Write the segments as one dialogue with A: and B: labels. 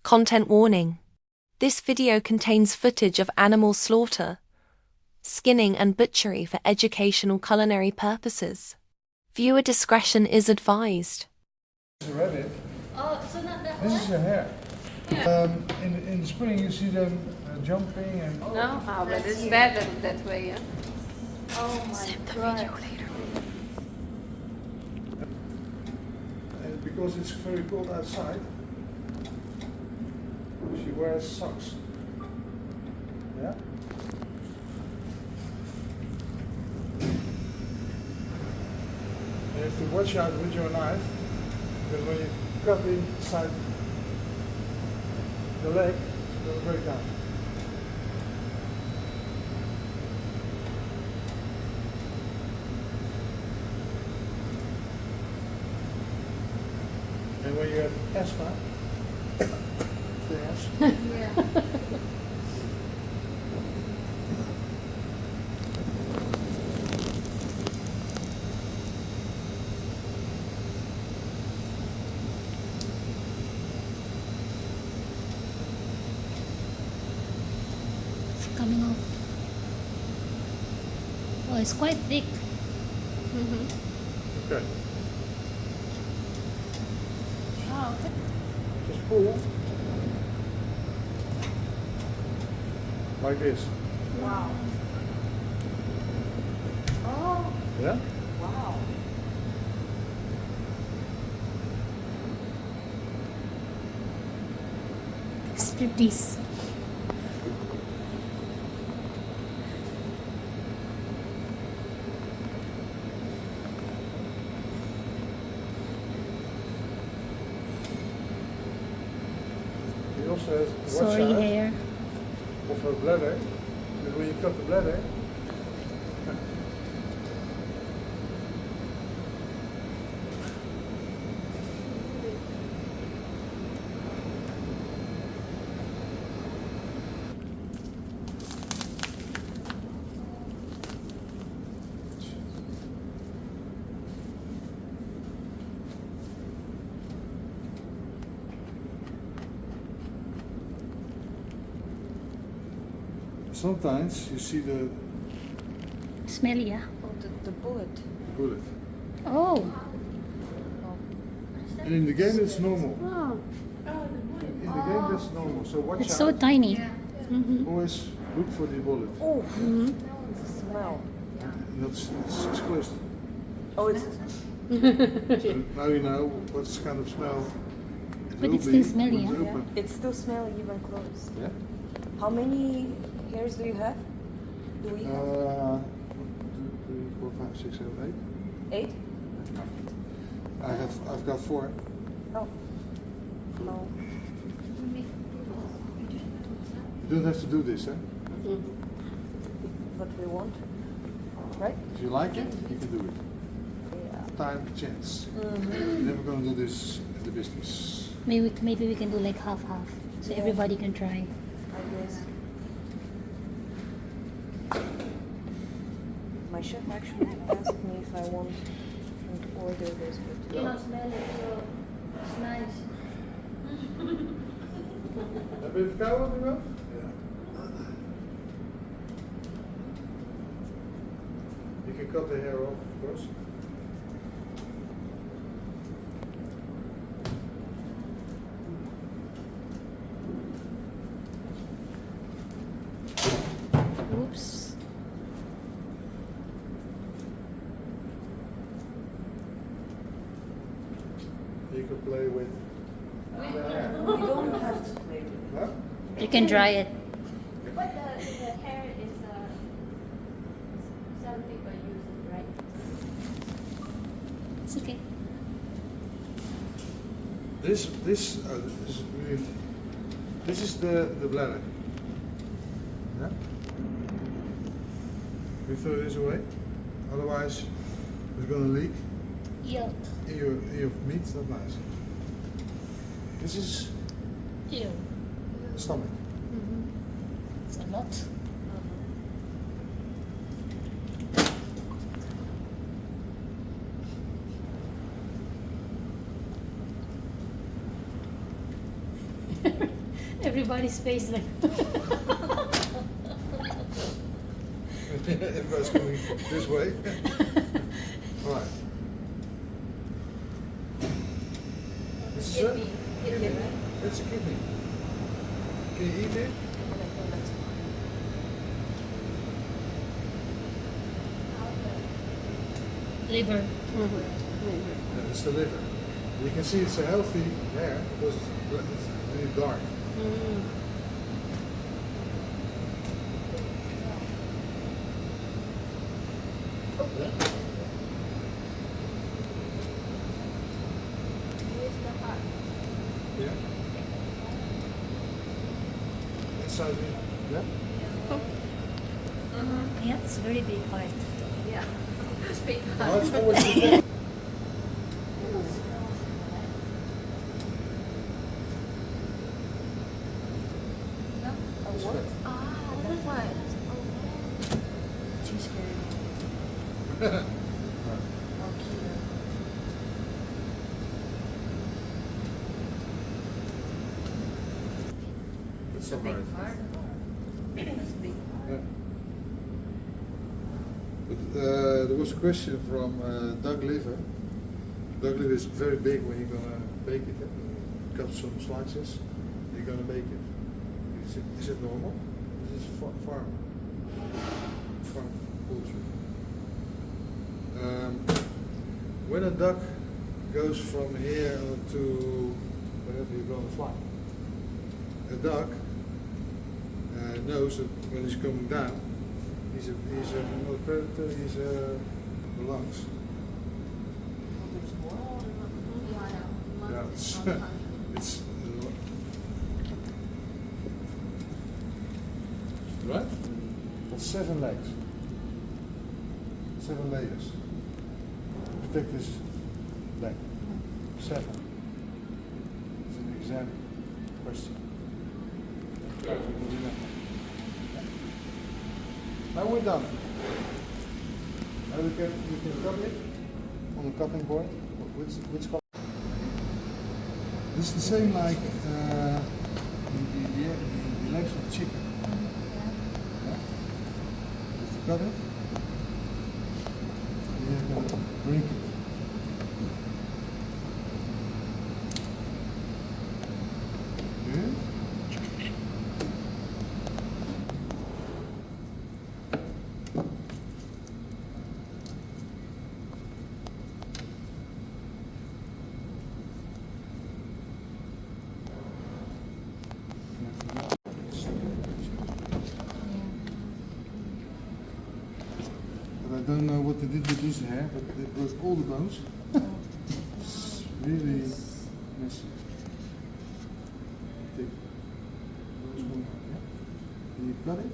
A: Content warning. This video contains footage of animal slaughter, skinning and butchery for educational culinary purposes. Viewer discretion is advised.
B: This is a rabbit.
C: Oh, so not that
B: This
C: one?
B: is a hare.
C: Yeah.
B: In the spring you see them jumping and...
C: No? Oh, but it's better that way, yeah? Oh my god.
B: And because it's very cold outside, she wears socks. Yeah? You have to watch out with your knife, because when you cut inside the leg, it's going to break down. And when you have asthma, there's
C: Yeah.
D: Coming off. Oh, it's quite thick.
B: okay.
C: Oh, okay.
B: Just pull like this.
C: Wow. Oh,
B: Yeah?
C: wow.
D: Striptease.
B: He also has watch
D: Sorry,
B: out
D: Hare.
B: of her bladder. Because when you cut the bladder, sometimes you see the
D: Smelly, yeah.
C: Oh, the bullet.
B: bullet.
D: Oh.
B: And in the game it's normal.
D: Wow.
B: In the game that's normal. So watch
D: It's
B: out.
D: so tiny.
B: Always look for the bullet.
E: Oh, smell.
B: And it's closed.
E: Oh, it's
B: So now you know what kind of smell it
D: But
B: will
D: it's
B: be
D: still smelly,
B: when it's
D: yeah?
B: open.
E: it still smells even close.
B: Yeah?
E: How many hairs do you have? Do we have
B: 1, 2, 3, 4, 5, 6, 7,
E: 8?
B: 8. I've got 4.
E: Oh. No.
B: You don't have to do this, eh?
E: But we want. Right?
B: If you like it, you can do it.
E: Yeah.
B: Time, chance. You're never gonna do this in the business.
D: Maybe we can do like half, so
E: Yeah.
D: everybody can try.
E: I guess. My chef actually asked me if I want him to order this, but
D: Smell it, so it's nice.
B: Heb je even koud nu wel? Ja. You can cut the hair off, of course.
D: Oops.
B: You can play with.
E: we don't have to play with it.
B: Huh?
D: You can dry it.
C: But the hair is some people use it, right?
D: It's okay.
B: This is really. This is the bladder. Yeah. We throw this away, otherwise it's gonna leak
D: Yuck.
B: in your meat. Not nice. This is
D: Ew.
B: stomach.
D: It's a lot. Everybody's face like.
B: Everybody's coming this way. Right. This is it?
C: Kidney, right?
B: It's a kidney. Can you eat it?
D: Liver.
B: Yeah, it's the liver. You can see it's a healthy hair because it's really dark. Yeah. Inside me. Yeah.
D: Yeah, it's very big heart.
C: Yeah. It's big.
B: Oh, it's always before.
C: What? Ah, that's why.
E: Too scary.
B: Right.
E: How cute.
B: It's so hard.
C: It's big.
B: Yeah. But there was a question from Doug Liver. Doug Liver is very big when you're gonna bake it. Cut some slices. You're gonna bake it. Is it normal? This is farm poultry. When a duck goes from here to wherever you're gonna fly, a duck knows that when he's coming down, he's not a predator, he's a lungs. Yeah, it's right? That's 7 legs. 7 layers. Protect this leg. 7. It's an exam question. Now we're done. Now we can cut it on the cutting board. Which color? This is the same like the legs of the chicken. Yeah? If you cut it, you're going to break it. Good. I don't know what they did with this hair, but it broke all the bones. It's really messy. Thick. Can you cut it?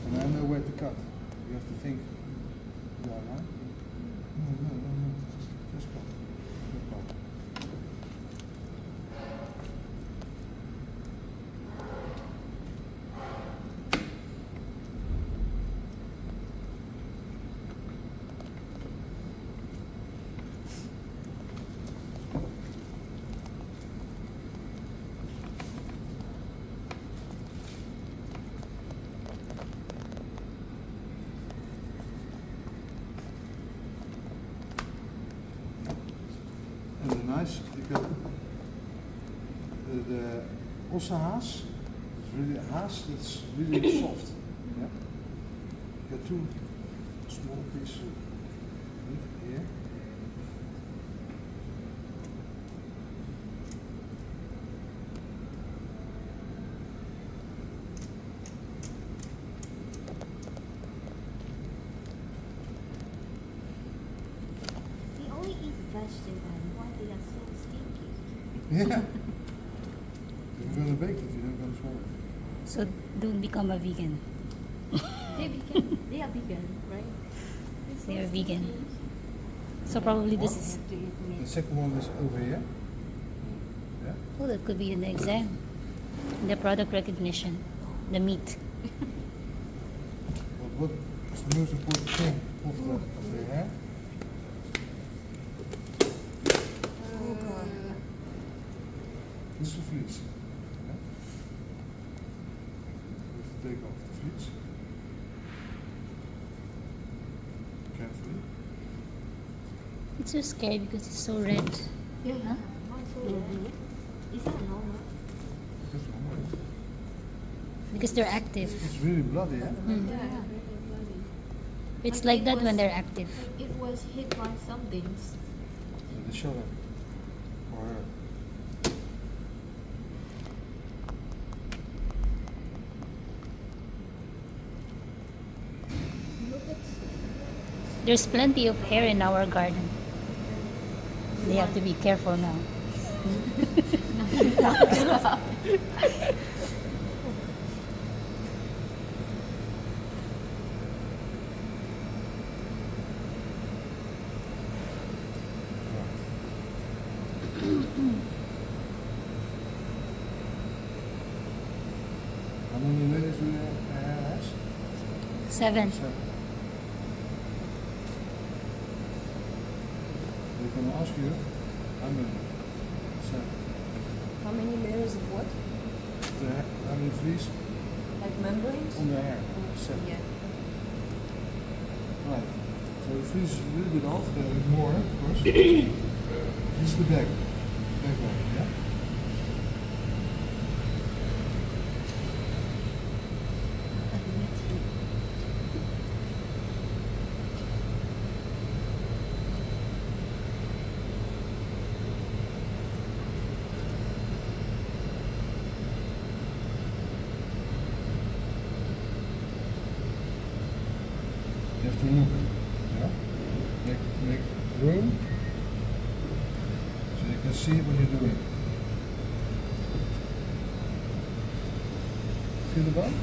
B: And I know where to cut. You have to think. Yeah, right? No. Just cut. Just cut. En de nice, the also haas, it's really haas that's really soft. Yeah. You got 2 small pieces of meat here.
E: We only eat vegetables. Why they are so stinky?
B: Yeah. If you're gonna bake it, you're not gonna swallow it.
D: So don't become a vegan.
E: They vegan. They are vegan, right?
D: They are vegan. So probably this.
B: The second one is over here. Yeah.
D: Oh, that could be in the exam. The product recognition. The meat.
B: But what is the most important thing of the hair? This is the fleece. Yeah? We have to take off the fleece. Carefully.
D: It's so scary because it's so red.
E: Yeah.
D: Huh?
E: Is that normal?
B: That's normal.
D: Because they're active.
B: It's really bloody, yeah?
D: Mm.
E: Yeah.
D: It's
E: Like
D: like
E: it
D: that
E: was-
D: when they're active.
E: It was hit by something.
B: The shoulder. Or her.
D: There's plenty of hair in our garden. They have to be careful now.
B: How many ladies do you have?
D: 7.
B: Seven. They're going to ask you how many? 7.
E: How many layers of what?
B: How many fleece
E: Like membranes?
B: on the hair? 7.
E: Yeah.
B: Right. So the fleece is a little bit off, there is more, of course. This is the back. Back one, yeah? You have to look, yeah? Make room so you can see what you're doing. Feel the bump?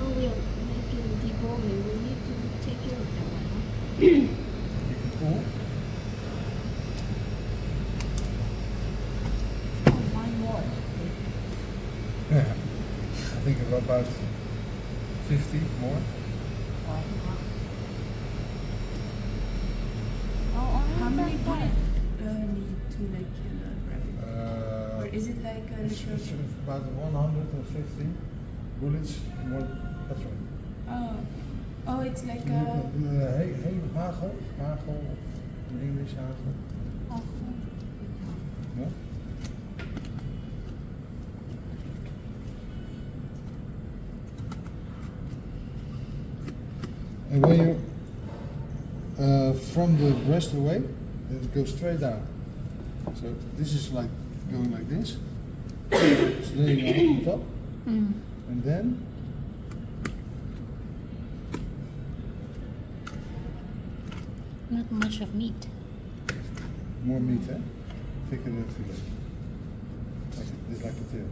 E: Oh, we are making deboning. We need to take care of that one, huh?
B: You can pull.
E: Oh, one more.
B: Yeah. I think about 50 more.
F: How many bullets need to wrap it? Or is it like a
B: It's
F: little...
B: about 150 bullets, more petrol.
F: Oh, it's like a...
B: Hagel, in English hagel. Yeah? And when you, from the breast away, it goes straight down. So this is like going like this. It's laying on top. And then
D: Not much of meat.
B: more meat, eh? Thicker than fillet. It's like a tail.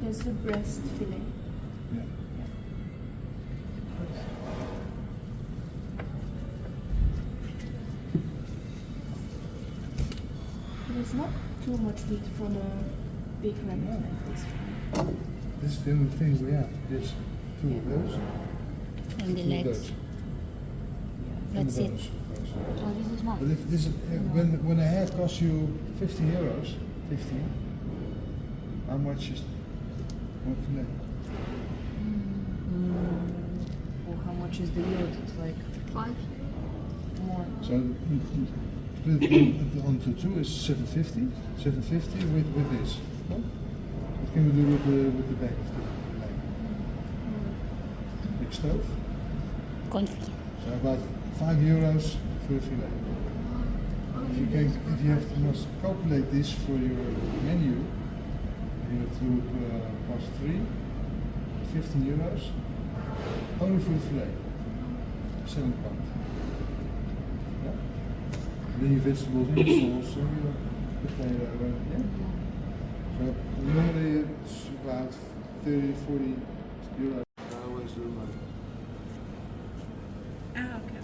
F: There's the breast fillet.
B: Yeah.
F: There's not too much meat for the big rabbit like this.
B: This is the only thing we have. Yes, 2 of those.
D: And the
B: 2 of
D: legs.
B: those. And
D: That's
B: the
D: it.
B: bones, of course.
D: Oh, this is not.
B: But if this is, when a head costs you 50 euros, 50, how much is one fillet?
E: Well, how much is the yield? It's like 5 more.
B: So split it onto 2 is 750. 750 with this. No? What can we do with the back of the leg? Big stove.
D: Confit.
B: So about 5 euros for a fillet. If you have to must calculate this for your menu, you have to look past 3, 15 euros, only for the fillet. 7 pounds. Yeah? Then your vegetables in the sauce, potato, yeah? So normally it's about 30, 40 euros. I always do like
F: Ah, okay.